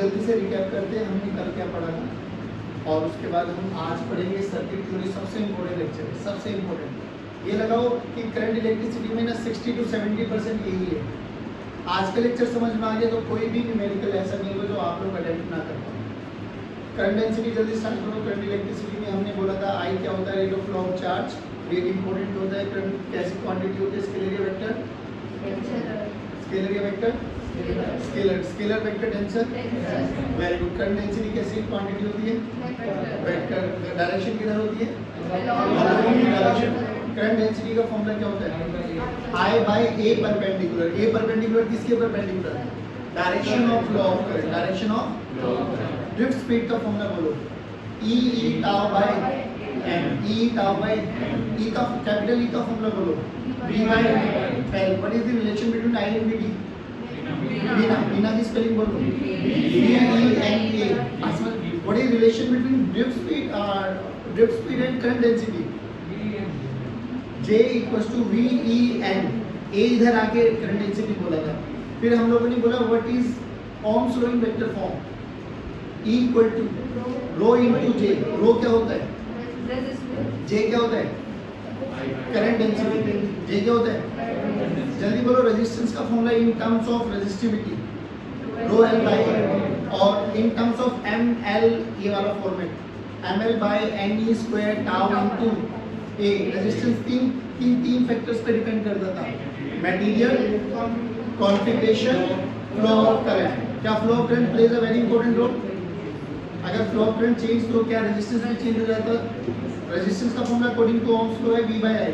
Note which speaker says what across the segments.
Speaker 1: जल्दी से रिकैप करते हैं हमने कल क्या पढ़ा था, और उसके बाद हम आज पढ़ेंगे सर्किट थ्योरी। सबसे इम्पोर्टेंट लेक्चर है, सबसे इम्पोर्टेंट। ये लगाओ कि करंट इलेक्ट्रिसिटी में ना 60 to 70% यही है। आज का लेक्चर समझ में आ गया तो कोई भी न्यूमेरिकल ऐसा नहीं होगा जो आप लोग अटेम्प्ट ना कर पाओ। करंट डेंसिटी जल्दी स्टार्ट करो। करंट इलेक्ट्रिसिटी में हमने बोला था आई क्या होता है, rate of flow of charge. Rate important होता है। करंट कैसी क्वांटिटी होती है, स्केलर या वेक्टर, स्केलर या vector, scalar, scalar vector tensor. Very good. Current density कैसी क्वांटिटी होती है, वेक्टर। डायरेक्शन किधर होती है, डायरेक्शन। करंट डेंसिटी का फॉर्मूला क्या होता है, आई बाय ए परपेंडिकुलर। ए परपेंडिकुलर किसके perpendicular, direction of flow of current, direction of. Drift speed का फॉर्मूला बोलो, e tau by m, e tau by e का कैपिटल ई का फॉर्मूला बोलो, v by L. What is the relation between I and V? बिना की spelling बोलो, v e n a। What is relation between drift speed and current density? J equals to v e n। a इधर आके current density बोला था। फिर हम लोगों ने बोला what is Ohm's law in vector form, E equal to rho into J। रो क्या होता है, J क्या होता है, करंट डेंसिटी। J क्या होता है, जल्दी बोलो। रेजिस्टेंस का formula in terms of resistivity, rho L by A। और इन टर्म्स ऑफ ML ये वाला format, ML by NE square tau into A। Resistance तीन फैक्टर्स पे डिपेंड करता था, material, configuration, flow of current. क्या flow of current plays a very important role? अगर flow of current change तो क्या रेजिस्टेंस भी चेंज हो जाता है? रेजिस्टेंस का formula according to Ohm's law है V बाय I।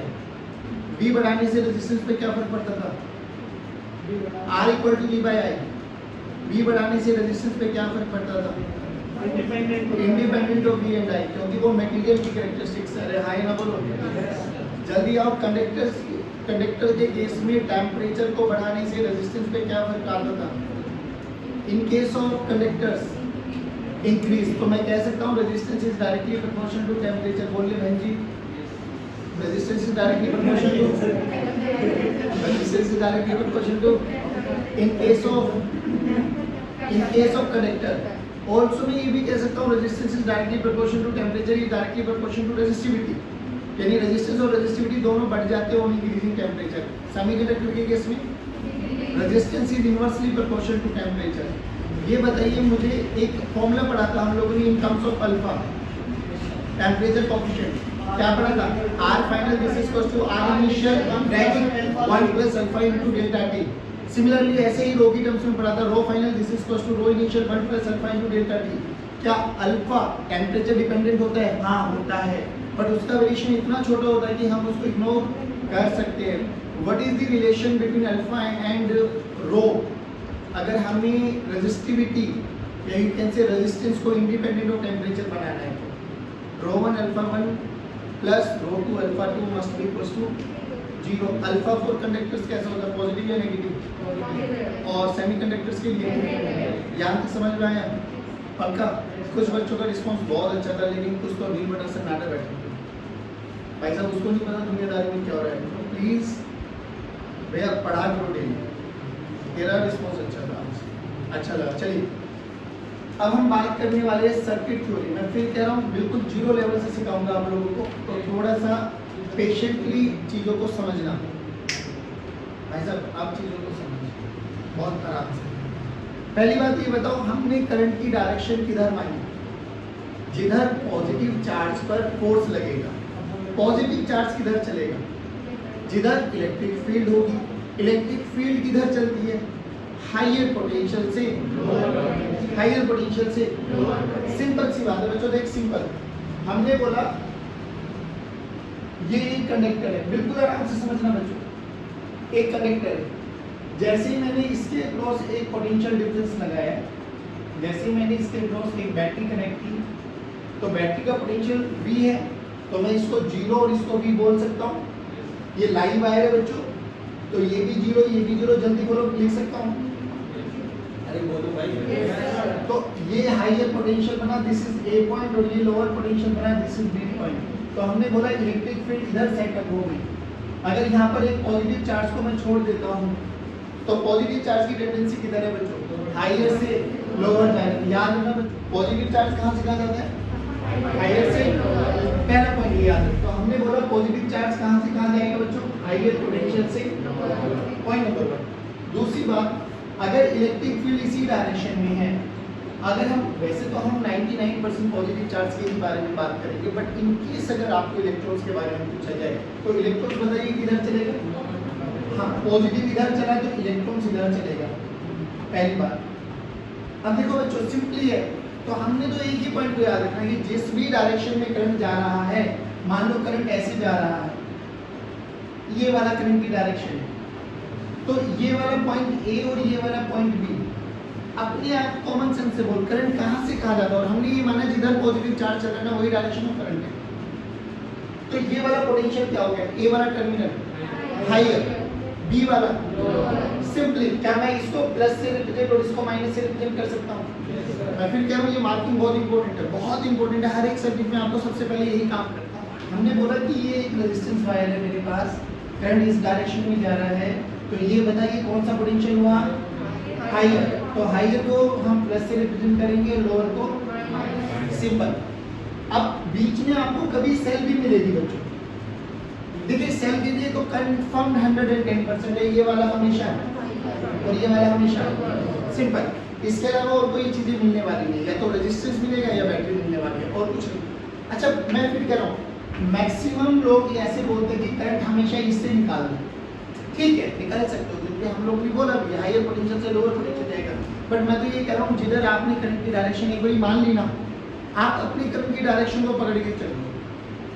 Speaker 1: V बढ़ाने से रेजिस्टेंस पे क्या फर्क पड़ता था, R equal to V by I। V बढ़ाने से रेजिस्टेंस पे क्या फर्क पड़ता था, independent of V and I, क्योंकि वो मटेरियल की कैरेक्टरिस्टिक्स है। हाई ना बोलो जल्दी। आप कंडक्टर के केस में टेम्परेचर को बढ़ाने से रेजिस्टेंस पे क्या फर्क आता था? In case of conductors increase, तो मैं कह सकता हूँ resistance is directly proportional to temperature. बोलिए बहन जी, resistance is directly proportional to, resistance is directly proportional to in case of conductor. Also मैं ये भी कह सकता हूँ resistance is directly proportional to temperature is directly proportional to resistivity. यानी रेजिस्टेंस और रेजिस्टिविटी दोनों बढ़ जाते हैं ऑन इंक्रीजिंग टेम्परेचर। सेमीकंडक्टर के केस में resistance is inversely proportional to temperature. ये बताइए मुझे, एक फॉर्मूला पढ़ा था हम लोगों ने in terms of alpha, temperature coefficient. क्या पढ़ा था, R final this is equals to R initial bracket 1 plus alpha into delta T। Similarly ऐसे ही रो की टर्म्स में पढ़ा था, rho final this is equals to rho initial 1 plus alpha into delta T। क्या अल्फा टेम्परेचर डिपेंडेंट होता है? हाँ होता है, बट उसका वेरिएशन इतना छोटा होता है कि हम उसको इग्नोर कर सकते हैं। What is the relation between alpha and rho? अगर हमें रेजिस्टिविटी या यू कैन से रेजिस्टेंस को इंडिपेंडेंट ऑफ टेम्परेचर बनाना है तो rho 1 alpha 1 plus rho 2 alpha 2 must be equals to 0। Alpha for conductors कैसा होता है, पॉजिटिव या नेगेटिव? और सेमीकंडक्टर्स के लिए यहाँ तक समझ में आया? पक्का? कुछ बच्चों का रिस्पांस बहुत अच्छा था, लेकिन कुछ तो नील बटन से नाटक बैठे भाई साहब, उसको नहीं पता दुनियादारी में क्या हो रहा है। तो प्लीज भैया पढ़ा करो डेली। तेरा रिस्पांस अच्छा था, अच्छा लगा। चलिए अब हम बात करने वाले हैं सर्किट थ्योरी। मैं फिर कह रहा हूँ बिल्कुल जीरो लेवल से सिखाऊंगा आप लोगों को, तो थोड़ा सा पेशेंटली चीज़ों को समझना। भाई साहब आप चीज़ों को समझिए बहुत आराम से। पहली बात ये बताओ, हमने करंट की डायरेक्शन किधर मानी? जिधर पॉजिटिव चार्ज पर फोर्स लगेगा। पॉजिटिव चार्ज किधर चलेगा? जिधर इलेक्ट्रिक फील्ड होगी। इलेक्ट्रिक फील्ड किधर चलती है? हाइयर पोटेंशियल से, हाइयर पोटेंशियल से। सिंपल सी बात है बच्चों, देख सिंपल। हमने बोला ये एक कंडक्टर है, बिल्कुल आराम से समझना बच्चों। एक कंडक्टर है, जैसे ही मैंने इसके अक्रॉस एक पोटेंशियल डिफरेंस लगाया, जैसे ही मैंने इसके अक्रॉस एक बैटरी कनेक्ट की, तो बैटरी का पोटेंशियल V है, तो मैं इसको 0 और इसको V बोल सकता हूँ। ये लाइव वायर है बच्चों, तो ये भी 0 ये भी 0, जल्दी बोलो लिख सकता हूँ। अरे बोलो भाई। तो ये हाइयर पोटेंशियल बना, दिस इज A पॉइंट, और ये लोअर पोटेंशियल बना, दिस इज B पॉइंट। तो हमने बोला इलेक्ट्रिक फील्ड इधर सेटअप हो गई। अगर यहाँ पर एक पॉजिटिव चार्ज को मैं छोड़ देता हूँ, तो पॉजिटिव चार्ज की टेंडेंसी किधर है बच्चों? हाइयर से लोअर चार्ज। याद रखना बच्चों, पॉजिटिव चार्ज कहाँ से कहा जाता है? हायर से। पहला पॉइंट ये याद रखो। तो हमने बोला पॉजिटिव चार्ज कहाँ से कहा जाएगा बच्चों? हायर पोटेंशियल से। Point number 1। दूसरी बात, अगर इलेक्ट्रिक फील्ड इसी डायरेक्शन में है, अगर हम वैसे तो हम 99% पॉजिटिव चार्ज के ही बारे में बात करेंगे, बट इन केस अगर आपको इलेक्ट्रॉन्स के बारे में पूछा जाए तो इलेक्ट्रॉन्स बताइए किधर चलेगा? हाँ, पॉजिटिव इधर चला तो इलेक्ट्रॉन्स इधर चलेगा, पहली बात। अब देखो बच्चों, सिंपली है, तो हमने तो एक ही पॉइंट को याद रखना है कि जिस भी डायरेक्शन में करंट जा रहा है, मान लो करंट ऐसे जा रहा है, ये वाला करंट की डायरेक्शन है, तो ये वाला पॉइंट ए और ये वाला पॉइंट बी, अपने आप कॉमन सेंस से बोल, करंट कहाँ से कहा जाता है? और हमने ये माना जिधर पॉजिटिव चार्ज चल रहा है ना, वही डायरेक्शन में करंट है। तो ये वाला पोटेंशियल क्या हो गया? ए वाला टर्मिनल हायर, बी वाला सिंपली। क्या मैं इसको प्लस से रिप्रेजेंट और इसको माइनस से रिप्रेजेंट कर सकता हूँ? मैं फिर कह रहा हूँ, ये मार्किंग बहुत इंपॉर्टेंट है, बहुत इंपॉर्टेंट है। हर एक सब्जेक्ट में आपको सबसे पहले यही काम करता है। हमने बोला कि ये एक रेजिस्टेंस वायर है मेरे पास, करंट इस डायरेक्शन में जा रहा है, तो ये बताइए कौन सा पोटेंशियल हुआ? हायर। तो हायर को हम प्लस से रिप्रेजेंट करेंगे, लोअर को सिंपल। अब बीच में आपको कभी सेल भी मिलेगी बच्चों, देखिए सेल के लिए तो कंफर्म 110% है, ये वाला हमेशा और ये वाला हमेशा, सिंपल। इसके अलावा और कोई चीजें मिलने वाली नहीं, या तो रेजिस्टेंस मिलेगा या बैटरी मिलने वाली है, और कुछ नहीं। अच्छा, मैं फिर कह रहा हूँ, मैक्सिमम लोग ऐसे बोलते हैं कि करंट हमेशा इससे निकाल दो, ठीक है निकाल सकते हो, क्योंकि हम लोग भी बोला भी हायर पोटेंशियल से लोअर पोटेंशियल जाएगा। बट मैं तो ये कह रहा हूँ, जिधर आपने करंट की डायरेक्शन एक बार मान ली ना, आप अपनी करंट की डायरेक्शन को पकड़ के चलो,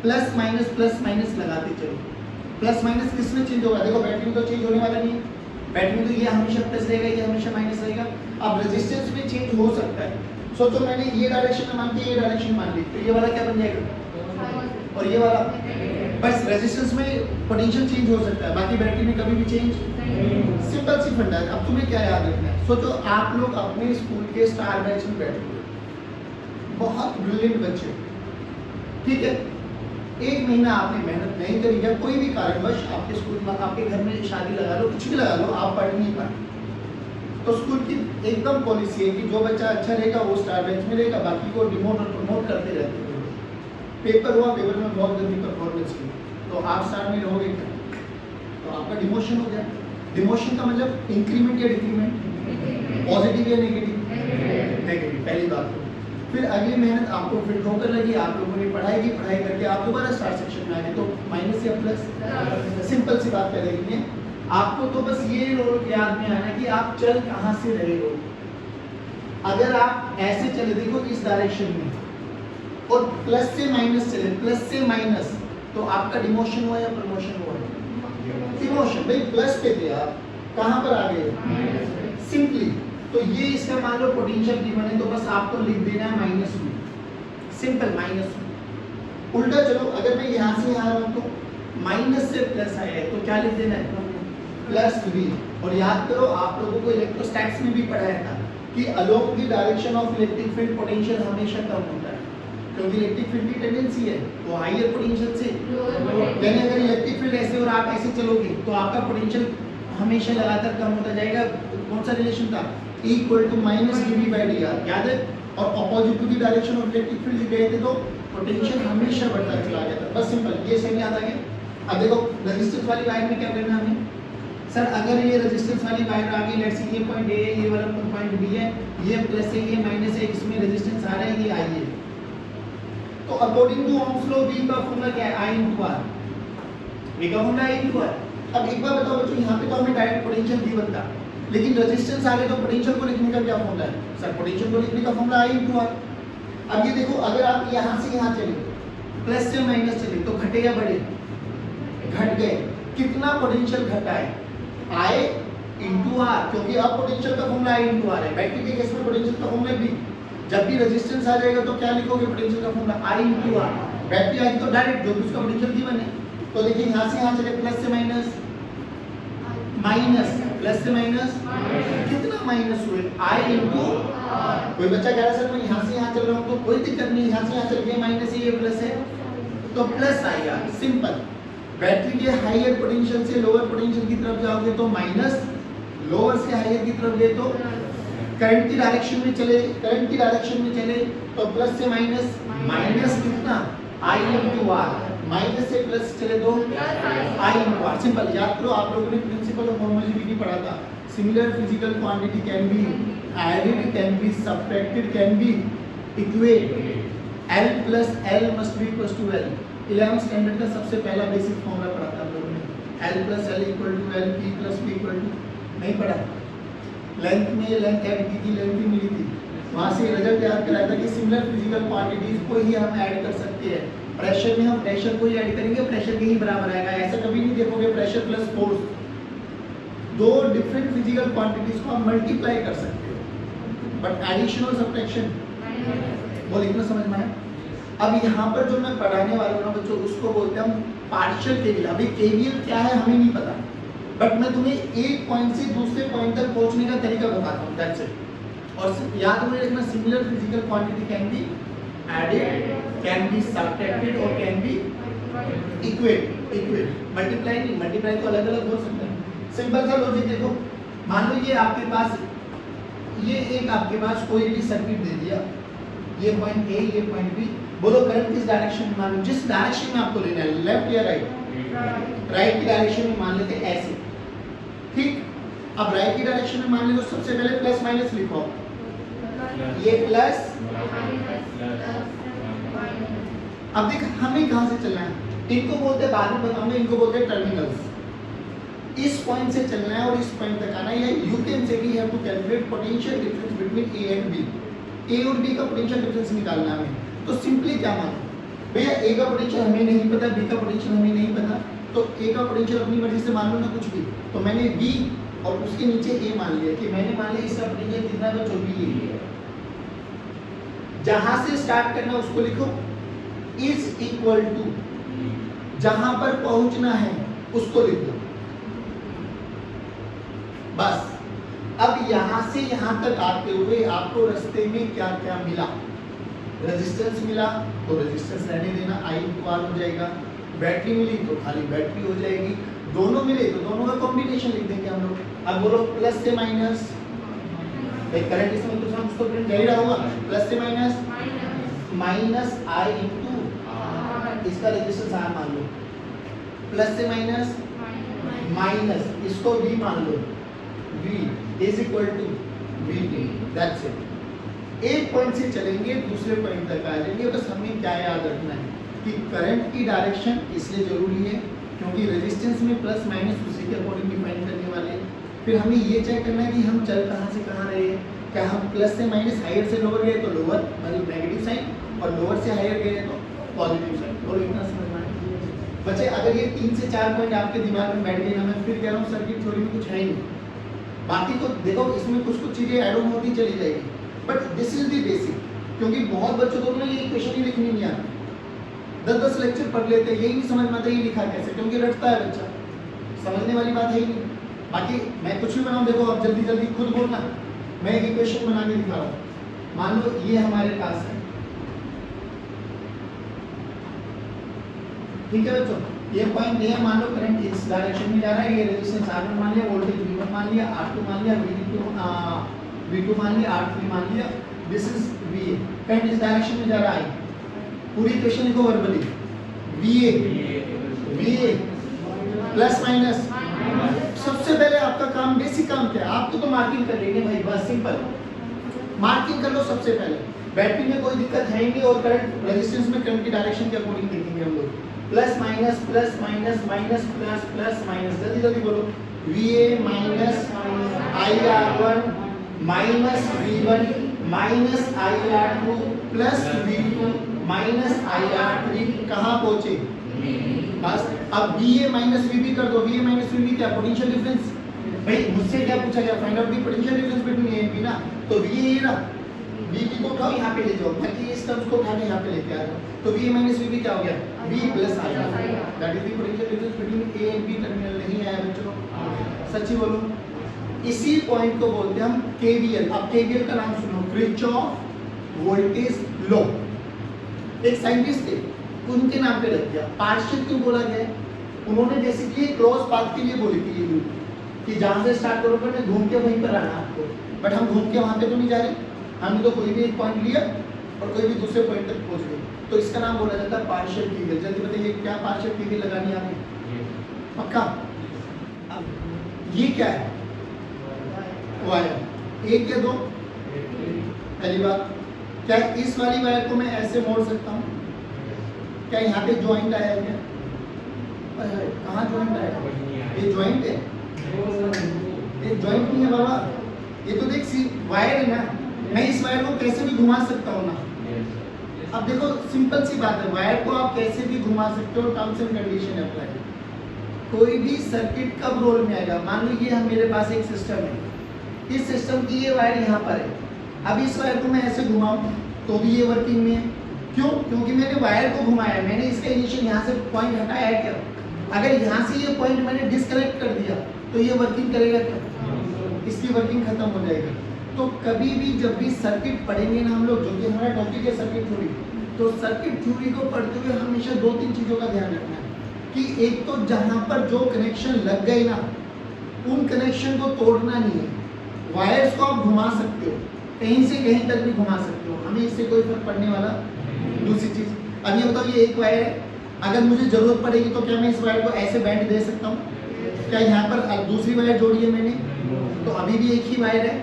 Speaker 1: प्लस माइनस लगाते चलो। प्लस माइनस किस में चेंज होगा? देखो बैटरी में तो चेंज होने वाला नहीं है, बैटरी में तो ये हमेशा प्लस रहेगा, ये हमेशा माइनस रहेगा। अब रेजिस्टेंस में चेंज हो सकता है, सोचो मैंने ये डायरेक्शन मान के ये डायरेक्शन मान ली, तो ये वाला क्या बन जाएगा? और ये वाला, बस रेजिस्टेंस में पोटेंशियल चेंज हो सकता है, बाकी बैटरी में कभी भी चेंज। सिंपल सी फंडा है। अब तुम्हें क्या याद रखना है? सोचो आप लोग अपने स्कूल के स्टार बैच में बैठे हुए, बहुत ब्रिलियंट बच्चे, ठीक है, एक महीना आपने मेहनत नहीं करी, या कोई भी कारणवश आपके स्कूल में, आपके घर में शादी लगा लो, कुछ भी लगा लो, आप पढ़ नहीं पाए, तो स्कूल की एकदम पॉलिसी है कि जो बच्चा अच्छा रहेगा वो स्टार बेंच में रहेगा, बाकी को डिमोट और प्रमोट करते रहते हैं। पेपर हुआ, पेपर में बहुत गंदी परफॉर्मेंस की, तो आप स्टार में रहोगे क्या? तो आपका डिमोशन हो गया। डिमोशन का मतलब इंक्रीमेंट या डिक्रीमेंट, पॉजिटिव या नेगेटिव? नेगेटिव, पहली बात। फिर अगली मेहनत आपको फिर ठोकर लगी, आप लोगों ने पढ़ाई की, पढ़ाई करके आप दोबारा स्टार सेक्शन में आ गए, तो माइनस या प्लस? सिंपल सी बात कह रही है आपको, तो बस ये रोल याद में आना कि आप चल कहाँ से रहे हो। अगर आप ऐसे चले, देखो इस डायरेक्शन में, और प्लस से माइनस चले, प्लस से माइनस, तो आपका डिमोशन हुआ या प्रमोशन हुआ? डिमोशन। भाई प्लस पे थे आप, कहाँ पर आ गए? सिंपली। तो ये इसका मान लो पोटेंशियल गिवन है, तो बस आपको लिख देना है माइनस में, सिंपल माइनस में। उल्टा चलो, अगर मैं यहाँ से यहाँ हूँ तो माइनस से प्लस आया है, तो क्या लिख देना है? Plus v। और याद करो, आप लोगों को इलेक्ट्रोस्टैटिक्स में भी पढ़ाया था कि along the direction of electric field potential हमेशा कम होता है, क्योंकि इलेक्ट्रिक फील्ड की टेंडेंसी है वो हायर पोटेंशियल से, यानी अगर इलेक्ट्रिक फील्ड ऐसे और आप ऐसे चलोगे तो आपका पोटेंशियल हमेशा लगातार कम होता जाएगा। कौन सा रिलेशन था? Equal to minus dv by dr, याद है? और opposite to the direction of electric field गए थे तो पोटेंशियल हमेशा बढ़ता चला गया था। बस सिंपल, ये सेम याद आ गया। अब देखो रेजिस्टेंस वाली वायर में क्या करना है हमें? सर अगर ये रेजिस्टेंस वाली वायर आ गई, लेट्स से ये पॉइंट ए है, ये वाला पॉइंट बी है, ये प्लस है, ये माइनस है, इसमें रेजिस्टेंस आ रहा है, ये आई है, तो according to Ohm's law V का फॉर्मूला क्या है? I into R। V का फॉर्मूला I into R। अब एक बार बताओ बच्चों, यहाँ पे तो हमें डायरेक्ट पोटेंशियल V बनता, लेकिन रेजिस्टेंस आ गए तो पोटेंशियल को लिखने का क्या फॉर्मूला है? सर पोटेंशियल को लिखने का फॉर्मूला I into R। अब ये देखो, अगर आप यहाँ से यहाँ चले, प्लस से माइनस चले, तो घटे या बढ़े? घट गए। कितना पोटेंशियल घटा है? I into R, क्योंकि अब पोटेंशियल का फॉर्मूला I into R है। बैटरी के केस में पोटेंशियल का फॉर्मूला भी, जब भी रेजिस्टेंस आ जाएगा तो क्या लिखोगे? पोटेंशियल का formula I into R। Battery आएगी तो डायरेक्ट जो भी उसका पोटेंशियल गिवन है, तो देखिए यहाँ से यहाँ चले, प्लस से माइनस, माइनस प्लस से माइनस, कितना माइनस हुए? I into R। कोई बच्चा कह रहा है सर मैं यहाँ से यहाँ चल रहा हूँ, तो कोई दिक्कत नहीं, यहाँ से यहाँ चल गए, माइनस है, ये प्लस है, तो प्लस आएगा, सिंपल। बैटरी के हायर पोटेंशियल से लोअर पोटेंशियल की तरफ जाओगे तो माइनस, लोअर से हायर की तरफ गए तो करंट की डायरेक्शन में चले तो प्लस से माइनस, माइनस कितना आई इंटू आर, माइनस से प्लस चले तो आई इंटू आर। सिंपल याद करो, आप लोगों ने प्रिंसिपल ऑफ होमोजेनिटी पढ़ा था। Similar physical quantity can be added, can be subtracted, can be equate. L plus L must be equals to L। 11th standard का सबसे पहला बेसिक फॉर्मूला पढ़ा था आप लोगों ने। L plus L equal to L, P plus P equal to, नहीं पढ़ा? लेंथ में लेंथ ऐड की थी, लेंथ ही मिली थी, वहाँ से रिजल्ट याद कराया था कि सिमिलर फिजिकल क्वांटिटीज को ही हम ऐड कर सकते हैं। प्रेशर में हम प्रेशर को ही ऐड करेंगे, प्रेशर के ही बराबर आएगा। ऐसा कभी नहीं देखोगे प्रेशर प्लस फोर्स, दो डिफरेंट फिजिकल क्वांटिटीज को हम मल्टीप्लाई कर सकते हो, बट एडिशन और सब्ट्रैक्शन बोल, इतना समझ में आया? अब यहाँ पर जो मैं पढ़ाने वाला हूँ ना बच्चों, उसको बोलते हैं हम पार्शियल केवीएल। अभी केवीएल क्या है हमें नहीं पता, बट मैं तुम्हें एक पॉइंट से दूसरे पॉइंट तक पहुँचने का तरीका बताता हूँ, दैट्स इट। और याद में रखना, similar physical quantity can be added, can be subtracted और कैन बी इक्वेट। मल्टीप्लाई तो अलग अलग हो सकता है। सिंपल सा लॉजिक देखो, मान लो ये आपके पास, ये एक आपके पास कोई भी सर्किट दे दिया, ये पॉइंट ए, ये पॉइंट बी। बोलो करंट किस डायरेक्शन में मान लो, जिस डायरेक्शन में आपको लेना है, लेफ्ट या राइट? राइट की डायरेक्शन में मान लेते हैं ऐसे, ठीक। अब राइट की डायरेक्शन में मान ले तो सबसे पहले प्लस माइनस लिखो, ये प्लस। अब देख हमें कहां से चलना है, इनको बोलते हैं, बाद में बताऊंगा, इनको बोलते हैं टर्मिनल्स। इस पॉइंट से चलना है और इस पॉइंट तक आना है। You can say we have to calculate potential difference between A and B. A और बी का पोटेंशियल डिफरेंस निकालना है हमें। तो सिंपली क्या मानो भैया, ए का पोटेंशियल हमें नहीं पता, बी का पोटेंशियल हमें नहीं पता, तो ए का पोटेंशियल अपनी मर्जी से मान लो ना कुछ भी। तो मैंने बी और उसके नीचे ए मान लिया कि मैंने मान लिया इसका पोटेंशियल कितना है, तो बी है। जहां से स्टार्ट करना उसको लिखो, इज इक्वल टू, जहां पर पहुंचना है उसको लिख दो, बस। अब यहां से यहां तक आते हुए आपको रास्ते में क्या क्या मिला, रेजिस्टेंस मिला तो रेजिस्टेंस रहने देना, आई इंटू आर हो जाएगा। बैटरी मिली तो खाली बैटरी हो जाएगी, दोनों मिले तो दोनों का कॉम्बिनेशन लिख देंगे हम लोग। अब बोलो प्लस से माइनस, करंट इसमें कुछ हम उसको प्रिंट कर ही रहा होगा, प्लस से माइनस, माइनस आई इंटू, इसका रेजिस्टेंस आर मान लो, प्लस से माइनस, माइनस इसको वी मान लो, V is equal to VT, that's it। एक पॉइंट से चलेंगे दूसरे पॉइंट तक आ जाएंगे। बस हमें क्या याद रखना है कि करंट की डायरेक्शन इसलिए जरूरी है क्योंकि रेजिस्टेंस में प्लस माइनस उसी के अकॉर्डिंग डिफाइन करने वाले हैं। फिर हमें ये चेक करना है कि हम चल कहाँ से कहाँ रहे हैं, क्या हम प्लस से माइनस, हायर से लोअर गए तो लोअर मतलब नेगेटिव साइन, और लोअर से हायर गए तो पॉजिटिव साइन। और इतना समझना है बच्चे। अगर ये 3 से 4 पॉइंट आपके दिमाग में बैठ गए ना, मैं फिर कह रहा हूँ सर्किट थ्योरी में कुछ है ही नहीं। बाकी तो देखो इसमें कुछ कुछ चीजें ऐड ऑन होती चली जाएगी, but this is the basic. क्योंकि बहुत बच्चों को ना ये इक्वेशन ही लिखनी नहीं आती, 10-10 लेक्चर पढ़ लेते हैं, यही नहीं समझ में आता ये लिखा कैसे, क्योंकि रटता है बच्चा, समझने वाली बात है ही नहीं। बाकी मैं कुछ भी बनाऊँ, देखो अब जल्दी जल्दी खुद बोलना, मैं एक इक्वेशन बना के दिखा रहा हूँ। मान लो ये हमारे पास है, ठीक है बच्चों, ये पॉइंट है, मान लो करंट इस डायरेक्शन में जा रहा है, ये रेजिस्टेंस R1 मान लिया, वोल्टेज V1 मान लिया, R2 मान लिया, V2 मान लिया, R3 मान लिया, दिस इज VA। करंट इस डायरेक्शन में जा रहा है, पूरी इक्वेशन लिखो वर्बली, VA प्लस माइनस। सबसे पहले आपका काम, बेसिक काम क्या है, आपको तो मार्किंग कर लेंगे भाई, बस सिंपल मार्किंग कर लो सबसे पहले। बैटरी में कोई दिक्कत है ही नहीं, और करंट रेजिस्टेंस में करंट की डायरेक्शन के अकॉर्डिंग देखेंगे हम लोग, plus minus plus minus minus plus plus minus. जल्दी जल्दी बोलो, VA minus IR1 minus V1 minus IR2 plus V2 minus IR3 कहाँ पहुंचे, बस। अब VA माइनस VB कर दो, VA माइनस VB क्या, पोटेंशियल डिफरेंस। भाई मुझसे क्या पूछा गया, find out the potential difference between A and B ना, तो VA ये ना, VB को उठाओ यहाँ पे ले जाओ, बाकी इस टर्म्स को उठा के यहाँ पे लेके आ जाओ, तो VA माइनस VB क्या हो गया, V plus I, that is the potential difference between A and B। Terminal नहीं आया बच्चों, सच्ची बोलो। इसी पॉइंट को बोलते हैं हम KVL। अब KVL का नाम सुनो, किरचॉफ वोल्टेज लॉ। एक साइंटिस्ट थे, उनके नाम पे रख दिया। पार्शियल क्यों बोला गया है, उन्होंने बेसिकली क्लोज पाथ के लिए बोली थी ये लूप, कि जहां से स्टार्ट करोगे ना घूम के वहीं पर आना आपको, बट हम घूम के वहाँ पे तो नहीं जा रहे, हमने तो कोई भी एक पॉइंट लिया और कोई भी दूसरे पॉइंट तक पहुँच गए, तो इसका नाम बोला जाता है पार्शियल ट्रिवियल। जल्दी बताइए क्या पार्शियल ट्रिवियल लगानी है आपने? पक्का? अब ये क्या है? वायर, एक या दो? पहली बात, क्या इस वाली वायर को मैं ऐसे मोड़ सकता हूँ? क्या यहाँ पे ज्वाइंट आया है क्या? कहाँ ज्वाइंट आया? ये ज्वाइंट है? ये ज्वाइंट नहीं है बाबा, ये तो देख सी वायर है ना, मैं इस वायर को कैसे भी घुमा सकता हूँ ना। अब देखो सिंपल सी बात है, वायर को आप कैसे भी घुमा सकते हो, टर्म्स एंड कंडीशन अप्लाई। कोई भी सर्किट कब रोल में आएगा? मान लो ये मेरे पास एक सिस्टम है, इस सिस्टम की ये वायर यहाँ पर है, अब इस वायर को मैं ऐसे घुमाऊँ तो भी ये वर्किंग में है। क्यों? क्योंकि मैंने वायर को घुमाया, मैंने इसका इनिशियल यहाँ से पॉइंट हटाया है क्या? अगर यहाँ से ये पॉइंट मैंने डिस्कनेक्ट कर दिया तो ये वर्किंग करेगा क्या? इसकी वर्किंग खत्म हो जाएगी। तो कभी भी जब भी सर्किट पढ़ेंगे ना हम लोग, जो कि हमारा टॉपिक है सर्किट थ्योरी, तो सर्किट थ्योरी को पढ़ते हुए हमेशा दो तीन चीज़ों का ध्यान रखना है कि एक तो जहाँ पर जो कनेक्शन लग गए ना, उन कनेक्शन को तोड़ना नहीं है। वायर्स को आप घुमा सकते हो, कहीं से कहीं तक भी घुमा सकते हो, हमें इससे कोई फर्क पड़ने वाला। दूसरी चीज़, अब ये बताओ ये एक वायर है, अगर मुझे जरूरत पड़ेगी तो क्या मैं इस वायर को ऐसे बैंड दे सकता हूँ? क्या यहाँ पर दूसरी वायर जोड़ी है मैंने, तो अभी भी एक ही वायर है,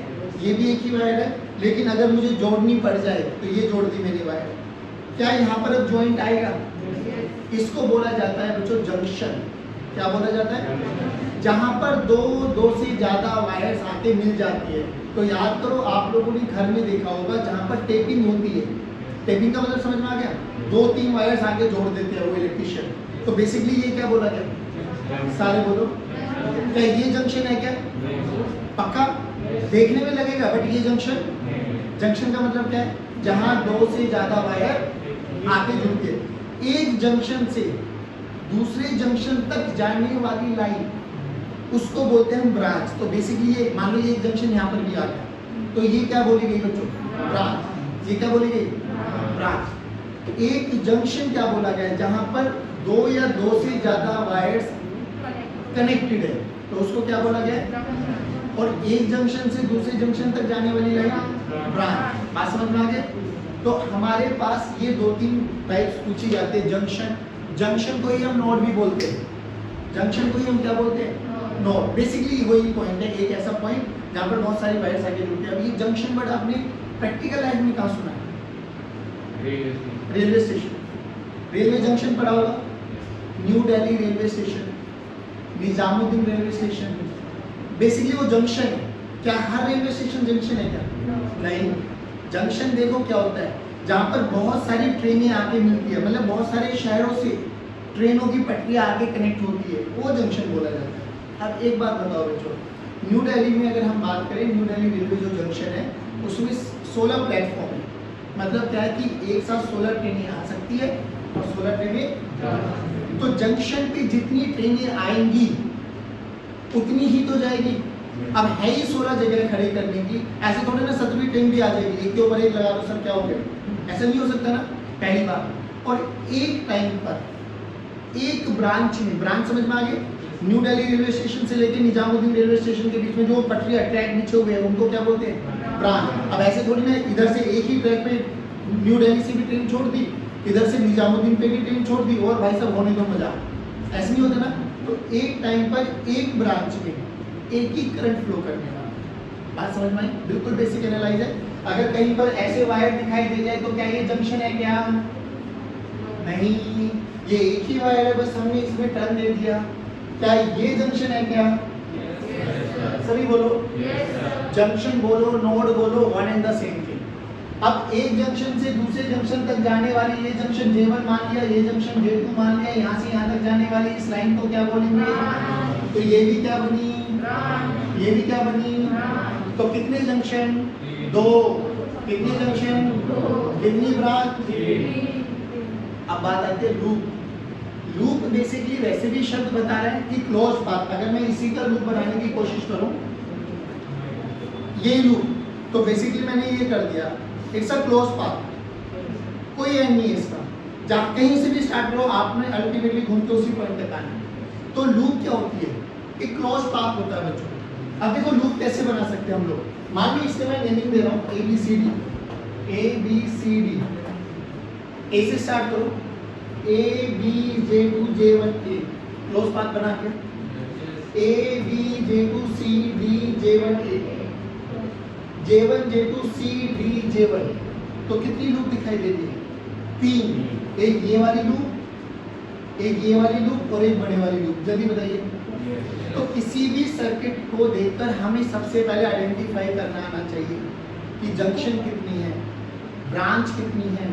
Speaker 1: ये भी एक ही वायर है, लेकिन अगर मुझे जोड़नी पड़ जाए तो ये जोड़ दी मैंने वायर, क्या यहाँ पर अब ज्वाइंट आएगा? इसको बोला जाता है बच्चों जंक्शन। क्या बोला जाता है? जहाँ पर दो से ज्यादा वायर्स आके मिल जाती है। तो याद करो, आप लोगों ने घर में देखा होगा जहाँ पर टेपिंग होती है, टेपिंग का मतलब समझ में आ गया? 2-3 वायर्स आके जोड़ देते हैं वो इलेक्ट्रिशियन, तो बेसिकली ये क्या बोला गया? सारे बोलो, क्या ये जंक्शन है क्या? पक्का? देखने में लगेगा बट ये जंक्शन, जंक्शन का मतलब क्या है? जहां 2 से ज्यादा वायर आके जुड़ते हैं। एक जंक्शन से दूसरे जंक्शन तक जाने वाली लाइन, उसको बोलते हैं ब्रांच। तो बेसिकली ये मान लो ये एक जंक्शन यहाँ पर भी आ गया, तो ये क्या बोली गई बच्चों? ब्रांच। ये क्या बोली गई? ब्रांच। एक जंक्शन क्या बोला गया? जहां पर 2 या 2 से ज्यादा वायर्स कनेक्टेड है, तो उसको क्या बोला गया? और एक जंक्शन से दूसरे जंक्शन तक जाने वाली लाइन ब्रांच। बात समझ में आ गया? तो हमारे पास ये 2-3 टाइप्स पूछी जाते हैं जंक्शन। जंक्शन को ही हम नोड भी बोलते हैं, जंक्शन को ही हम क्या बोलते हैं? नोड। बेसिकली वही पॉइंट है, एक ऐसा पॉइंट जहाँ पर बहुत सारी वायर्स आगे जुड़ती है। अब ये जंक्शन वर्ड आपने प्रैक्टिकल लाइफ में कहाँ सुना है? रेलवे स्टेशन, रेलवे जंक्शन पढ़ा होगा, new Delhi railway station, Nizamuddin railway station, basically वो जंक्शन है। क्या हर रेलवे स्टेशन जंक्शन है क्या? नहीं। जंक्शन देखो क्या होता है, जहाँ पर बहुत सारी ट्रेनें आके मिलती है, मतलब बहुत सारे शहरों से ट्रेनों की पटरियाँ आके कनेक्ट होती है, वो जंक्शन बोला जाता है। अब एक बात बताओ बच्चों, न्यू दिल्ली में अगर हम बात करें, न्यू दिल्ली रेलवे जो जंक्शन है उसमें 16 प्लेटफॉर्म है। मतलब क्या है कि एक साथ 16 ट्रेनें आ सकती है और 16 ट्रेनें, तो जंक्शन पे जितनी ट्रेनें आएंगी उतनी ही तो जाएगी। अब है ही 16 जगह खड़ी करने की, ऐसे थोड़े ना 17वीं ट्रेन भी आ जाएगी, एक के ऊपर एक लगा दो सर क्या हो गया, ऐसा नहीं हो सकता ना, पहली बात। और एक टाइम पर एक ब्रांच में, ब्रांच समझ में आ गई, न्यू दिल्ली रेलवे स्टेशन से लेकर निजामुद्दीन रेलवे स्टेशन के बीच में जो पटरियां ट्रैक बिछे हुए हैं उनको क्या बोलते हैं? ब्रांच। अब ऐसे थोड़ी ना इधर से एक ही ट्रैक पे न्यू दिल्ली से भी ट्रेन छोड़ दी, इधर से निजामुद्दीन पे भी ट्रेन छोड़ दी और भाई साहब होने दो मजा, ऐसे नहीं होता ना। तो एक टाइम पर एक ब्रांच में एक ही करंट फ्लो करने वाला, बात समझ में आई? बिल्कुल बेसिक एनालाइज है। अगर कहीं पर ऐसे वायर दिखाई दे जाए तो क्या ये जंक्शन है क्या? नहीं, ये एक ही वायर है, बस हमने इसमें टर्न दे दिया। क्या ये जंक्शन है क्या? सभी बोलो, जंक्शन बोलो, नोड बोलो, one and the same thing. अब एक जंक्शन से दूसरे जंक्शन तक जाने वाली, ये जंक्शन J1 मान लिया, ये जंक्शन J2 मान लिया, यहाँ से यहाँ तक जाने वाली इस लाइन को क्या बोलेंगे? तो ये भी क्या बनी? ये भी क्या बनी? तो कितने जंक्शन? 2। कितने जंक्शन? कितनी ब्रांच? अब बात आती है लूप। लूप बेसिकली वैसे भी शब्द बता रहा है कि क्लोज पाथ। अगर मैं इसी का लूप बनाने की कोशिश करूं, ये लूप, तो बेसिकली मैंने ये कर दिया, इट्स अ क्लोज पाथ, कोई एंड नहीं है इसका, जहाँ कहीं से भी स्टार्ट करो आपने अल्टीमेटली घूम के उसी पॉइंट तक आना है। तो लूप क्या होती है? एक क्लोज पाथ होता है बच्चों। अब देखो लूप कैसे बना सकते हैं हम लोग, मान ली इससे मैं नेमिंग दे रहा हूँ A B C D, A B C D, A से स्टार्ट करो, A B J two J one A, close path बना के A B J two C D J one A, J one J two C D J one, तो कितनी loop दिखाई दे रही है? 3, एक ये वाली लूप, एक ये वाली लूप और एक बड़े वाली लूप। जल्दी बताइए। तो किसी भी सर्किट को देखकर हमें सबसे पहले आइडेंटिफाई करना आना चाहिए कि जंक्शन कितनी है, ब्रांच कितनी है,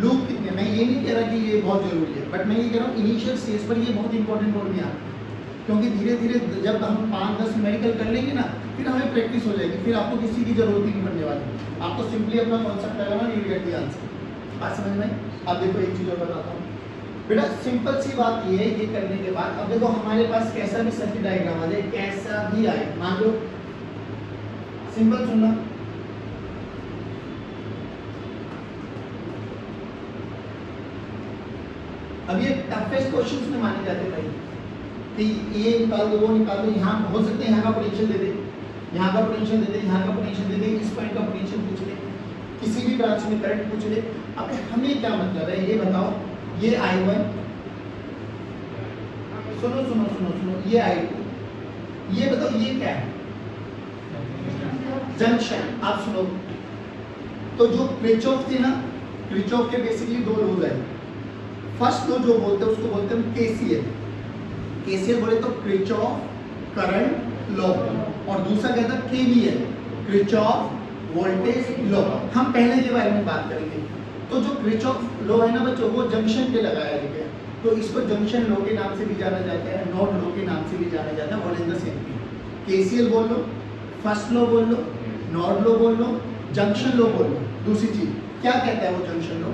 Speaker 1: लूप कितने। मैं ये नहीं कह रहा कि ये बहुत जरूरी है, बट मैं ये कह रहा हूँ इनिशियल स्टेज पर ये बहुत इंपॉर्टेंट रोल में आता है, क्योंकि धीरे धीरे जब हम 5-10 न्यूमेरिकल कर लेंगे ना, फिर हमें प्रैक्टिस हो जाएगी, फिर आपको किसी की जरूरत ही नहीं पड़ने वाली। आपको सिंपली अपना कॉन्सेप्ट लगाना, यू गेट द आंसर। बात समझ में? अब देखो एक चीज और बताता हूँ बेटा, सिंपल सी बात ये है, ये करने के बाद अब देखो हमारे पास कैसा भी सर्किट डायग्राम आ जाए, कैसा भी आए, मान लो सिंपल सुनना, अब ये टफेस्ट क्वेश्चंस में माने जाते भाई कि ये निकाल दो, वो निकाल दो, यहाँ हो सकते हैं यहाँ का पोटेंशियल दे दे, यहाँ का पोटेंशियल दे दे, यहाँ का पोटेंशियल दे दे, इस पॉइंट का पोटेंशियल पूछ ले, किसी भी ब्रांच में करंट पूछ ले। अब हमें क्या मतलब है ये बताओ, ये I1, सुनो सुनो सुनो सुनो, ये I2, ये बताओ ये क्या है? जंक्शन। आप सुनो, तो जो किरचॉफ थे ना, किरचॉफ के बेसिकली 2 लॉज है। फर्स्ट लॉ जो बोलते हैं उसको बोलते हैं केसीएल, केसीएल बोले तो किरचॉफ करंट लॉ, और दूसरा क्या था केवीएल, किरचॉफ वोल्टेज लॉ। हम पहले के बारे में बात करेंगे। तो जो किरचॉफ लॉ है ना बच्चों, वो जंक्शन पे लगाया गया है, तो इसको जंक्शन लॉ के नाम से भी जाना जाता है, नोड लॉ के नाम से भी जाना जाता है, all in the same thing. KCL बोल लो, फर्स्ट लॉ बोल लो, नोड लॉ बोल लो, जंक्शन लॉ बोल लो। दूसरी चीज क्या कहता है वो जंक्शन लॉ,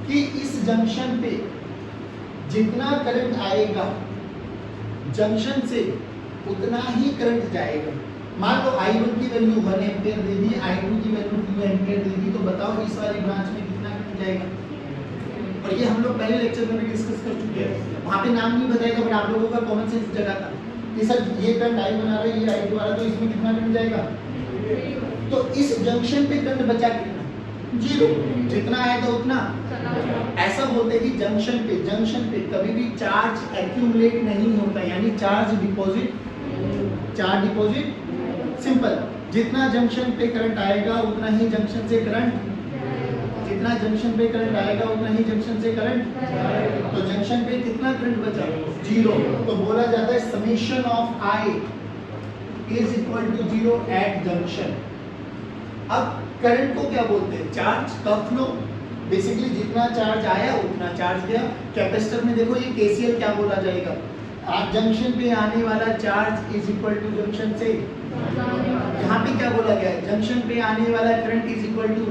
Speaker 1: कि इस जंक्शन पे जितना करंट आएगा जंक्शन से उतना ही करंट जाएगा। मान लो I1 की वैल्यू 1 एम्पीयर दे दी, I2 की वैल्यू 2 एम्पीयर दे दी, तो बताओ इस वाली ब्रांच में कितना करंट जाएगा। और ये हम लोग पहले लेक्चर में भी डिस्कस कर चुके हैं, वहाँ पे नाम नहीं बताएगा, बट आप लोगों का कॉमन सेंस जगह था कि सर ये करंट I1 आ रहा है, ये I2 आ रहा है, तो इसमें कितना करंट जाएगा। तो इस जंक्शन पे करंट बचा कितना? 0। जितना आएगा उतना। ऐसा बोलते हैं कि जंक्शन पे कभी भी चार्ज एक्यूमुलेट नहीं होता, यानी चार्ज डिपॉजिट सिंपल। जितना जंक्शन पे करंट आएगा उतना ही जंक्शन से करंट, जितना जंक्शन पे करंट आएगा उतना ही जंक्शन से करंट। तो जंक्शन पे कितना करंट बचा? 0। तो बोला जाता है summation of I is equal to 0 at junction. अब करंट को क्या बोलते हैं? चार्ज का फ्लो। बेसिकली जितना चार्ज आया उतना चार्ज गया। कैपेसिटर में देखो ये केसीएल क्या बोला जाएगा, आप जंक्शन पे आने वाला charge is equal to junction से, यहाँ पे क्या बोला गया है, जंक्शन पे आने वाला करंट इज इक्वल टू।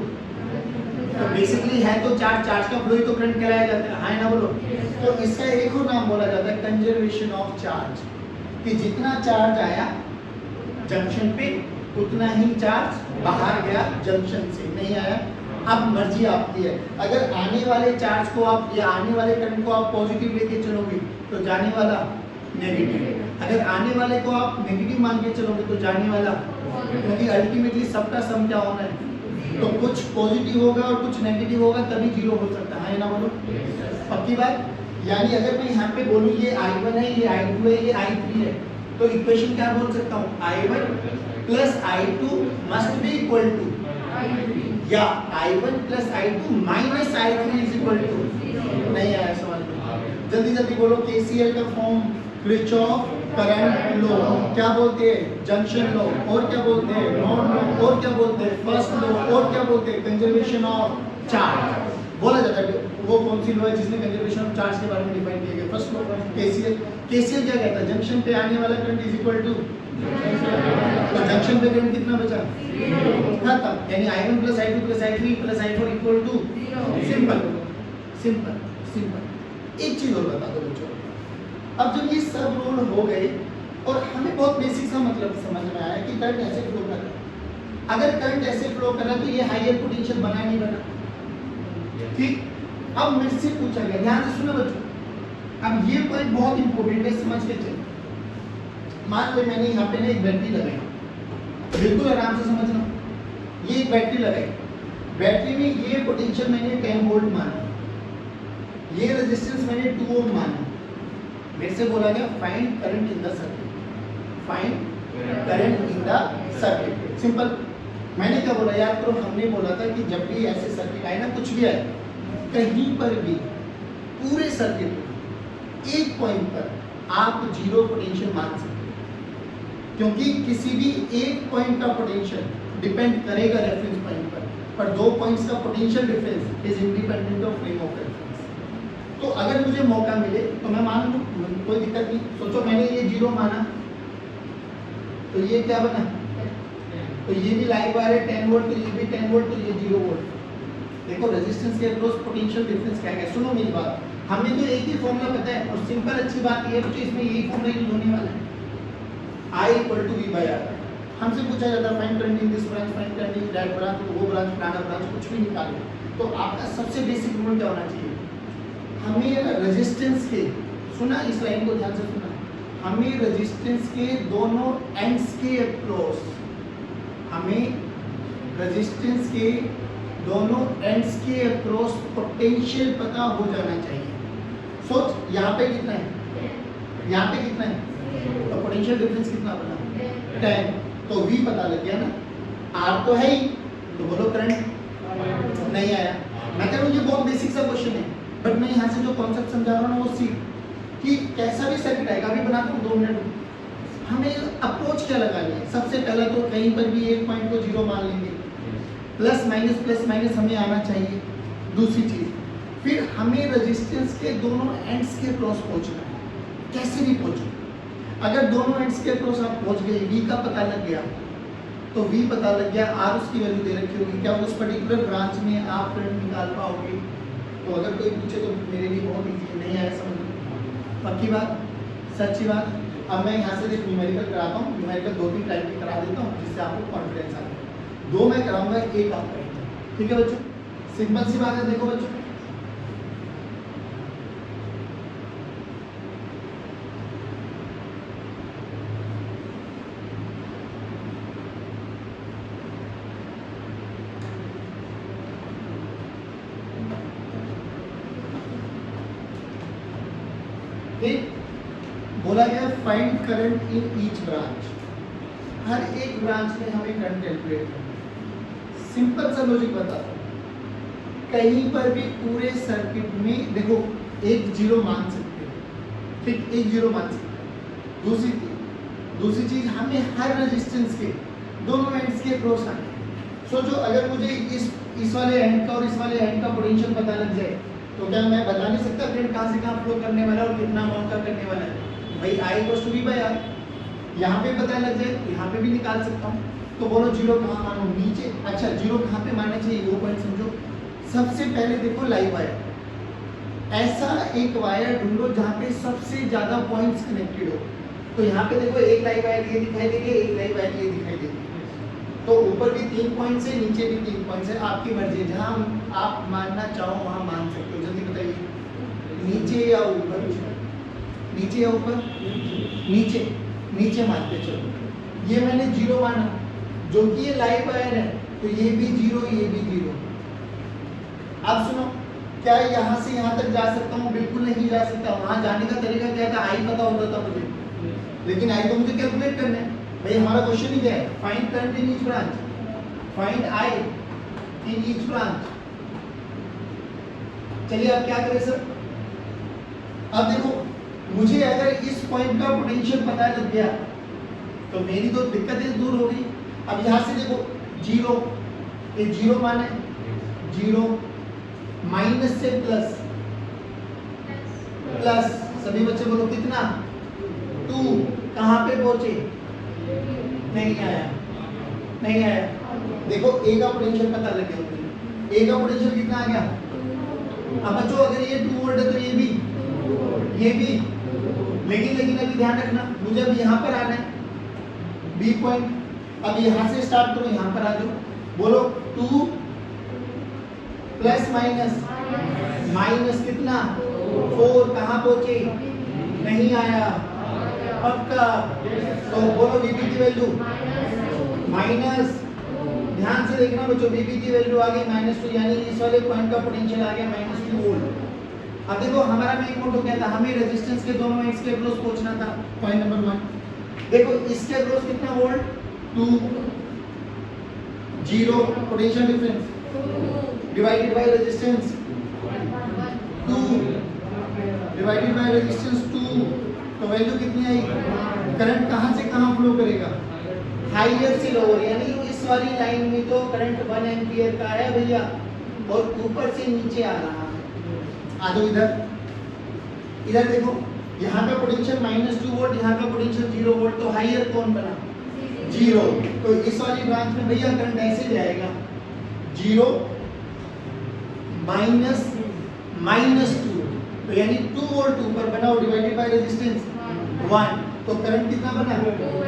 Speaker 1: तो बेसिकली है तो चार्ज का फ्लो ही तो करंट कहलाया जाता है, हाँ ना बोलो। तो इसका एक और नाम बोला जाता है कंजर्वेशन ऑफ चार्ज, कि जितना चार्ज आया जंक्शन पे उतना ही चार्ज बाहर गया जंक्शन से, नहीं आया। अब मर्जी आपकी है, अगर आने वाले चार्ज को आप या आने वाले करंट को आप पॉजिटिव लेके चलोगे तो जाने वाला नेगेटिव, अगर आने वाले को आप नेगेटिव मान के चलोगे तो जाने वाला, क्योंकि अल्टीमेटली सबका सम क्या होना है, तो कुछ पॉजिटिव होगा और कुछ नेगेटिव होगा, तभी 0 हो सकता है ना बोलो। पक्की बात। यानी अगर मैं यहाँ पे बोलूँ ये I1 है, ये I2 है, ये I3 है, तो इक्वेशन क्या बोल सकता हूँ, I1 plus I2 must be equal to, या I1 plus I2 minus I3 is equal to. नहीं आया समझ में? जल्दी जल्दी बोलो। केसीएल का फॉर्म किरचॉफ करंट लॉ, क्या बोलते हैं, जंक्शन लॉ, और क्या बोलते हैं, नोड लॉ, और क्या बोलते हैं, फर्स्ट लॉ, और क्या बोलते हैं, कंजर्वेशन ऑफ चार्ज बोला जाता है। वो कौन सी लॉ है जिसने कंजर्वेशन ऑफ चार्ज के बारे में डिफाइन किया गया? First law. केसीएल क्या कहता है, जंक्शन पे आने वाला करंट इज इक्वल टू, तो जंक्शन पे करंट कितना बचा, खत्म। यानी I1 plus I2 plus I3 plus I4 equal to 0। Simple. एक चीज और बता दो बच्चों, अब जब ये सब रूल हो गए और हमें बहुत बेसिक सा मतलब समझ में आया कि करंट ऐसे फ्लो कर रहा है, अगर करंट ऐसे फ्लो कर रहा है तो ये हायर पोटेंशियल बना नहीं बना, ठीक। अब मेरे से पूछा गया, ध्यान से सुनो बच्चों, अब ये पॉइंट बहुत इंपॉर्टेंट है, समझ के चलो। मान लो मैंने यहाँ पे ना एक बैटरी लगाई, बिल्कुल आराम से समझना, ये एक बैटरी लगाई, बैटरी में ये पोटेंशियल मैंने 10 वोल्ट माना, ये रेजिस्टेंस मैंने 2 ओम माना। मेरे से बोला गया find current in the circuit, find current in the circuit. Simple. मैंने क्या बोला याद करो, हमने बोला था कि जब भी ऐसे सर्किट आए ना, कुछ भी आए, कहीं पर भी पूरे सर्किट में एक पॉइंट पर आप जीरो पोटेंशियल मान सकते हो, क्योंकि किसी भी एक पॉइंट का पोटेंशियल डिपेंड करेगा रेफरेंस पॉइंट पर 2 पॉइंट्स का potential difference is independent of frame of reference. तो अगर मुझे मौका मिले तो मैं मान लूँ, कोई दिक्कत नहीं। सोचो मैंने ये जीरो माना, तो ये क्या बना, तो ये भी लाइव वायर है 10 वोल्ट, तो ये भी 10 वोल्ट, तो ये 0 वोल्ट। देखो रेजिस्टेंस के अक्रॉस पोटेंशियल डिफरेंस क्या है। सुनो मेरी बात, हमें तो एक ही फॉर्मूला पता है, और सिंपल अच्छी बात ये है बच्चों, इसमें यही फॉर्मूला यूज होने वाला है, I = V/R। हमसे पूछा जाता है find current in this branch, find current in that branch, तो वो ब्रांच फलाना ब्रांच कुछ भी निकालो, तो आपका सबसे बेसिक रूल क्या होना चाहिए, हमें रेजिस्टेंस के, सुना इस लाइन को ध्यान से सुना, हमें रेजिस्टेंस के दोनों एंड्स के अक्रॉस, हमें रेजिस्टेंस के दोनों एंड्स के अक्रॉस पोटेंशियल पता हो जाना चाहिए। सोच यहाँ पे कितना है, यहाँ पे कितना है, तो पोटेंशियल डिफरेंस कितना बना 10, तो V पता लग गया ना, R तो है ही, तो बोलो करंट नहीं आया। मैं कह रहा हूँ ये बहुत बेसिक सा क्वेश्चन है, बट मैं यहाँ से जो कॉन्सेप्ट समझा रहा हूँ वो सीख कि कैसा भी सर्किट आएगा, अभी बनाता हूँ 2 मिनट। हमें अप्रोच क्या लगानी है, सबसे पहला तो कहीं पर भी एक पॉइंट को जीरो मान लेंगे, प्लस माइनस हमें आना चाहिए। दूसरी चीज, फिर हमें रेजिस्टेंस के दोनों एंड्स के क्रॉस पहुंचना है, कैसे भी पहुंचो। अगर दोनों एंड्स के क्रॉस आप पहुंच गए, V का पता लग गया, तो V पता लग गया, R उसकी वैल्यू दे रखी होगी, क्या उस पर्टिकुलर ब्रांच में आप करंट निकाल पाओगे। तो अगर कोई पूछे तो मेरे लिए बहुत ईजी है, नहीं आया समझ में, पक्की बात, सच्ची बात। अब मैं यहाँ से एक न्यूमेरिकल कराता हूँ, न्यूमेरिकल 2-3 टाइप के करा देता हूँ, जिससे आपको कॉन्फिडेंस आ जाए। 2 मैं कराऊंगा, 1 आप करेंगे, ठीक है बच्चों, सिंपल सी बात है। देखो बच्चों, ठीक, बोला गया find current in each branch, हर एक ब्रांच में हमें करंट कैलकुलेट करना। सिंपल सा लॉजिक बताता हूं, कहीं पर भी पूरे सर्किट में देखो एक जीरो मान सकते हो, ठीक, एक जीरो मान सकते हो। दूसरी चीज हमें हर रेजिस्टेंस के दोनों एंड्स के क्रॉस आने। सोचो अगर मुझे इस वाले एंड का और इस वाले एंड का पोटेंशियल पता लग जाए, तो क्या मैं बता नहीं सकता करंट कहां से कहां फ्लो करने वाला है और कितना अमाउंट का करने वाला है। भाई I = V/R, यहाँ पे पता लग जाए तो यहाँ पे भी निकाल सकता हूँ। तो बोलो जीरो कहाँ मानो, नीचे। अच्छा जीरो कहाँ पे मानना चाहिए वो पॉइंट समझो। सबसे पहले देखो लाइव वायर, ऐसा एक वायर ढूंढो जहाँ पे सबसे ज्यादा पॉइंट्स कनेक्टेड हो। तो यहाँ पे देखो एक लाइव वायर ये दिखाई दे रही है, एक लाइव वायर ये दिखाई दे रही है। तो ऊपर भी 3 पॉइंट्स है, नीचे भी 3 पॉइंट्स है, आपकी मर्जी है, जहाँ आप मानना चाहो वहाँ मान सकते हो। जल्दी बताइए, नीचे या ऊपर, नीचे या ऊपर, नीचे मानते चलो। ये मैंने जीरो माना, जो कि ये लाइव वायर है, तो ये भी जीरो, ये भी जीरो। अब सुनो, क्या यहाँ से यहाँ तक जा सकता हूँ? बिल्कुल नहीं जा सकता। वहाँ जाने का तरीका क्या था? आई पता होता था मुझे, लेकिन आई तो मुझे कैलकुलेट करना है। भाई हमारा क्वेश्चन ही क्या है? Find current in each branch, find I in each branch. चलिए अब क्या करें सर? अब देखो, मुझे अगर इस पॉइंट का पोटेंशियल पता लग गया तो मेरी तो दिक्कतें दूर हो गई। अब यहाँ से देखो जीरो, ये जीरो माने जीरो, माइनस से प्लस, प्लस, सभी बच्चे बोलो कितना? 2। कहाँ पे पहुंचे? नहीं आया, नहीं आया। देखो ए का पोटेंशियल पता लग गया मुझे। ए का पोटेंशियल कितना आ गया? अब बच्चों अगर ये 2 वोल्ट है तो ये भी, ये भी। लेकिन अभी ध्यान रखना, मुझे अब यहाँ पर आना है, बी पॉइंट। अब यहाँ से स्टार्ट करो, यहाँ पर आ जाओ। बोलो 2 प्लस माइनस, माइनस कितना? 4। कहाँ पहुंचे? नहीं आया, पक्का। तो बोलो वीपी की वैल्यू माइनस, ध्यान से देखना बच्चों, VB की वैल्यू आ गई -2, यानी इस वाले पॉइंट का पोटेंशियल आ गया -2 वोल्ट। अब देखो हमारा मेन मोटो क्या था, हमें रेजिस्टेंस के दोनों एंड्स के अक्रॉस पहुंचना था, पॉइंट नंबर 1। देखो इसके अक्रॉस कितना volt, 2, 0 potential difference divided by resistance 2 divided by resistance 2, तो वैल्यू कितनी आई? करंट कहां से कहां फ्लो करेगा? हाईयर से लोअर, यानी इस वाली लाइन में तो करंट 1 एम्पियर का है भैया, और ऊपर से नीचे आ रहा है। आ जाओ इधर देखो, यहाँ का पोटेंशियल -2 वोल्ट, यहाँ का पोटेंशियल 0 वोल्ट, तो हाईयर कौन बना? 0। तो इस वाली ब्रांच में भैया करंट ऐसे जाएगा, 0 -2, तो यानी 2 वोल्ट ऊपर बना और डिवाइडेड बाय रेजिस्टेंस 1, तो करंट कितना बना?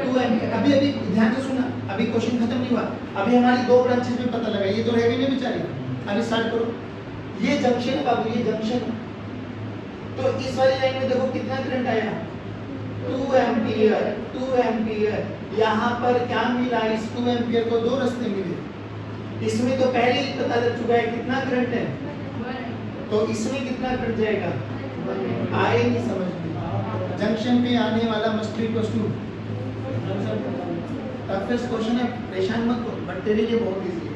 Speaker 1: 2 एम्पीयर। अभी ध्यान से सुना, अभी क्वेश्चन खत्म नहीं हुआ, अभी हमारी दो ब्रांचेस में पता लगा, ये तो रह गई ना बेचारी। अभी स्टार्ट करो, ये जंक्शन है बाबू, ये जंक्शन। तो इस वाली लाइन में देखो कितना करंट आया, 2 एम्पीयर, 2 एम्पीयर। यहाँ पर क्या मिला? इस 2 एम्पीयर को दो रास्ते मिले, इसमें तो पहले ही पता लग चुका है कितना करंट है, तो इसमें कितना करंट जाएगा? आए नहीं समझ में? जंक्शन पे आने वाला must be equal to, toughest question है, परेशान मत हो, बट तेरे लिए बहुत इजी है।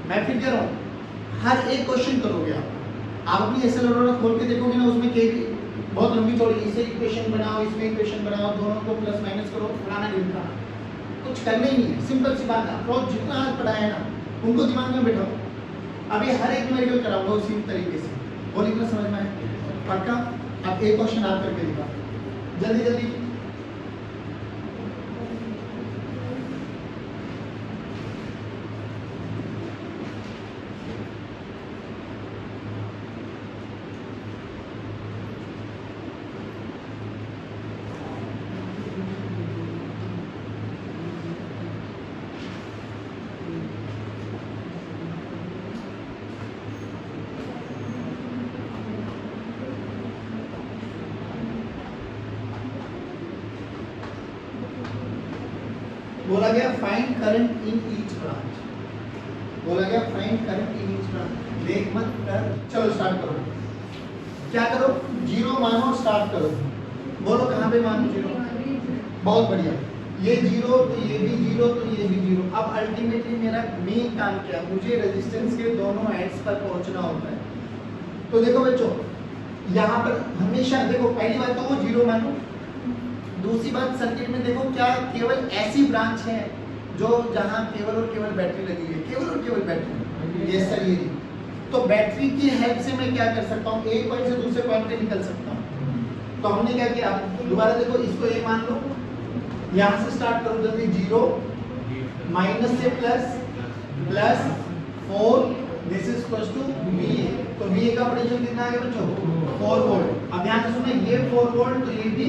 Speaker 1: मैं फिर कह रहा हूँ, हर एक क्वेश्चन करोगे आप अपनी एक्सेलरेटर खोल के देखोगे ना, उसमें केवी बहुत लंबी चौड़ी, इसे इक्वेशन बनाओ, इसमें इक्वेशन बनाओ, दोनों को प्लस माइनस करो, फलाना ढिमकाना, कुछ करना ही नहीं है। सिंपल सी बात है, अप्रोच जितना आज पढ़ाया है ना उनको दिमाग में बैठाओ। अभी हर एक न्यूमेरिकल कराऊंगा उसी तरीके से, वो लिखना समझ में आए पक्का। अब एक क्वेश्चन आप करके दिखा जल्दी जल्दी। बोला गया find current in each branch, बोला गया find current in each branch. देख मत कर, चलो स्टार्ट करो। क्या करो? 0 मानो, स्टार्ट करो। बोलो कहाँ पे मानो 0? बहुत बढ़िया, ये 0 तो ये भी 0 तो ये भी 0। अब अल्टीमेटली मेरा मेन काम क्या है? मुझे रेजिस्टेंस के दोनों एंड्स पर पहुंचना होता है। तो देखो बच्चों, यहाँ पर हमेशा देखो, पहली बात तो वो 0 मानो, दूसरी बात सर्किट में देखो क्या केवल ऐसी ब्रांच है जो जहां केवल और केवल बैटरी लगी है, केवल और केवल बैटरी। ये सर ये तो बैटरी की हेल्प से मैं क्या कर सकता हूँ? एक पॉइंट से दूसरे पॉइंट पे निकल सकता हूँ। तो हमने क्या किया, दोबारा देखो, इसको ये मान लो, यहाँ से स्टार्ट करो जल्दी, 0 माइनस से plus, plus 4, this is equal to VA। तो VA का पोटेंशियल कितना आ गया बच्चों? 4 वोल्ट। अब यहाँ से सुनिए, ये 4 वोल्ट तो ये भी।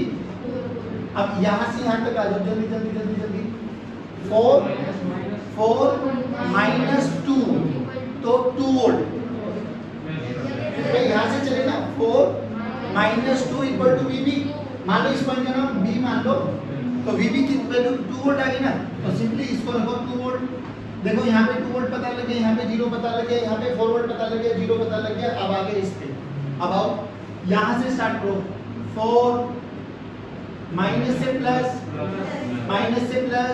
Speaker 1: अब यहाँ से यहाँ तक आ जाओ जल्दी जल्दी जल्दी जल्दी। 4 माइनस 2 तो 2 वोल्ट। यहाँ से चले ना, 4 माइनस 2 इक्वल टू VB। मान लो इस पॉइंट का नाम B मान लो, तो VB की वैल्यू 2 वोल्ट आ गई ना, तो सिंपली इसको रखो 2 वोल्ट। देखो यहाँ पे 2 वोल्ट पता लग गया, यहाँ पे 0 पता लग गया, यहाँ पे 4 वोल्ट पता लग गया, 0 पता लग गया। अब आगे इस पे, अब आओ यहाँ से स्टार्ट करो, 4 माइनस से प्लस, माइनस से प्लस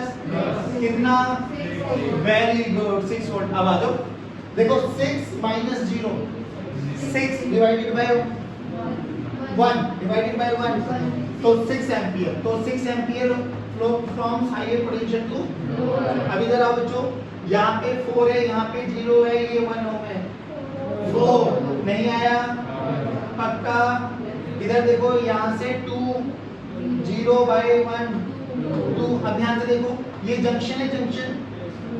Speaker 1: कितना? Very good, 6 volt. अब आ जाओ, देखो 6 minus 0, 6 divided by 1 divided by 1, तो 6 एम्पियर। तो 6 ampere flow from higher potential to. अब इधर आओ बच्चों, यहाँ पे 4 है, यहाँ पे 0 है, ये 1 ओम है, 4 नहीं आया पक्का। इधर देखो, यहाँ से 2 0/1 2। अब ध्यान से देखो, ये जंक्शन है, जंक्शन,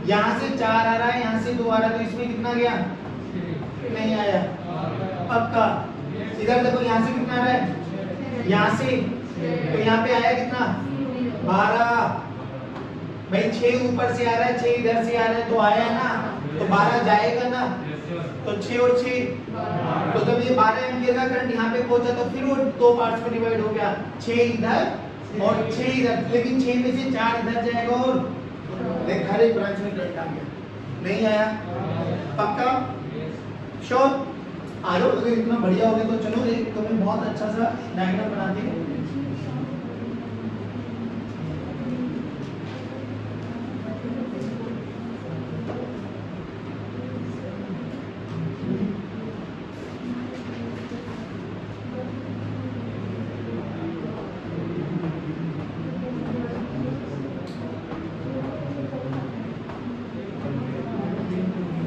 Speaker 1: यहाँ से 4 आ रहा है, यहाँ से 2 आ रहा है, तो इसमें कितना गया? नहीं आया पक्का। इधर देखो, यहाँ से कितना आ रहा है? यहाँ से, तो यहाँ पे आया कितना? 12। भाई 6 ऊपर से आ रहा है, 6 इधर से आ रहा है, तो आया ना, तो 12 जाएगा ना, तो 6 और 6, तो जब ये 12 एम्पीयर का करंट यहाँ पे पहुंचा तो फिर वो दो पार्ट्स में डिवाइड हो गया, 6 इधर और 6 इधर, लेकिन 6 में से 4 इधर जाएगा और देख हर एक ब्रांच में करंट आ गया। नहीं आया? पक्का? श्योर? आ जाओ, अगर इतना बढ़िया हो गया तो चलो एक तुम्हें बहुत अच्छा सा डायग्राम बना देंगे।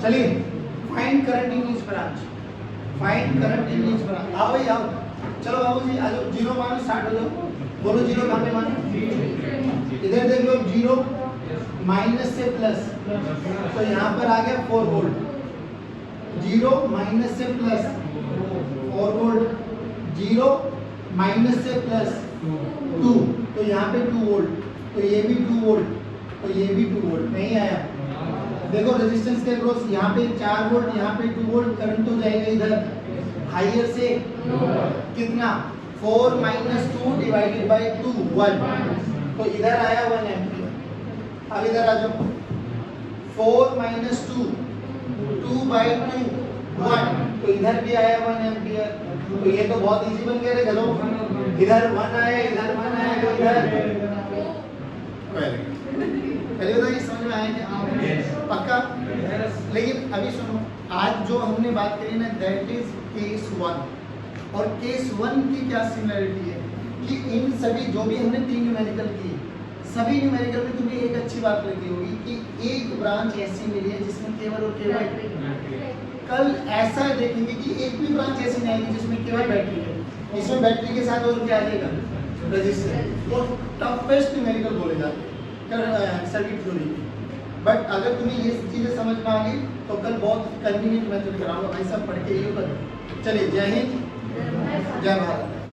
Speaker 1: चलिए, find current in each branch, find current in each branch. आओ भाई आओ, चलो बाबू जी आ जाओ, जीरो मानो, स्टार्ट हो जाओ। बोलो जीरो कहाँ पे मानो? इधर देख लो, जीरो माइनस से प्लस, तो यहाँ पर आ गया 4 वोल्ट। जीरो माइनस से प्लस 4 वोल्ट, जीरो माइनस से प्लस 2, तो यहाँ पे 2 वोल्ट, तो ये भी 2 वोल्ट, तो ये भी 2 वोल्ट। नहीं आया? देखो रेजिस्टेंस के अक्रॉस यहाँ पे 4 वोल्ट, यहाँ पे 2 वोल्ट, करंट तो जाएगा इधर हायर से कितना? 4 माइनस 2 डिवाइडेड बाय 2 1, तो इधर आया 1 एम्पियर। अब इधर आ जाओ, 4 माइनस 2 2 बाय 2 1, तो इधर भी आया 1 एम्पियर। तो ये तो बहुत इजी बन गया रे। चलो इधर 1 आया, इधर 1 आया, तो इधर पहले बताइए समझ में आया क्या? पक्का? लेकिन अभी सुनो, आज जो हमने बात करी ना, दैट इज केस 1। और केस 1 की क्या सिमिलरिटी है कि इन सभी जो भी हमने 3 न्यूमेरिकल की, सभी न्यूमेरिकल में तुम्हें एक अच्छी बात लगी होगी कि एक ब्रांच ऐसी मिली है जिसमें केवल और केवल, कल ऐसा देखेंगे कि एक भी ब्रांच ऐसी नहीं आएगी जिसमें केवल बैटरी है। इसमें बैटरी के साथ और क्या आ जाएगा? रजिस्टर। वो टफेस्ट न्यूमेरिकल बोले जाते हैं सर्किट थ्योरी की। बट अगर तुम्हें ये चीजें समझ में आ गई तो कल बहुत कन्वीनियंट मेथड कराऊंगा भाई, सब पढ़ के ये करो। चलिए, जय हिंद, जय भारत।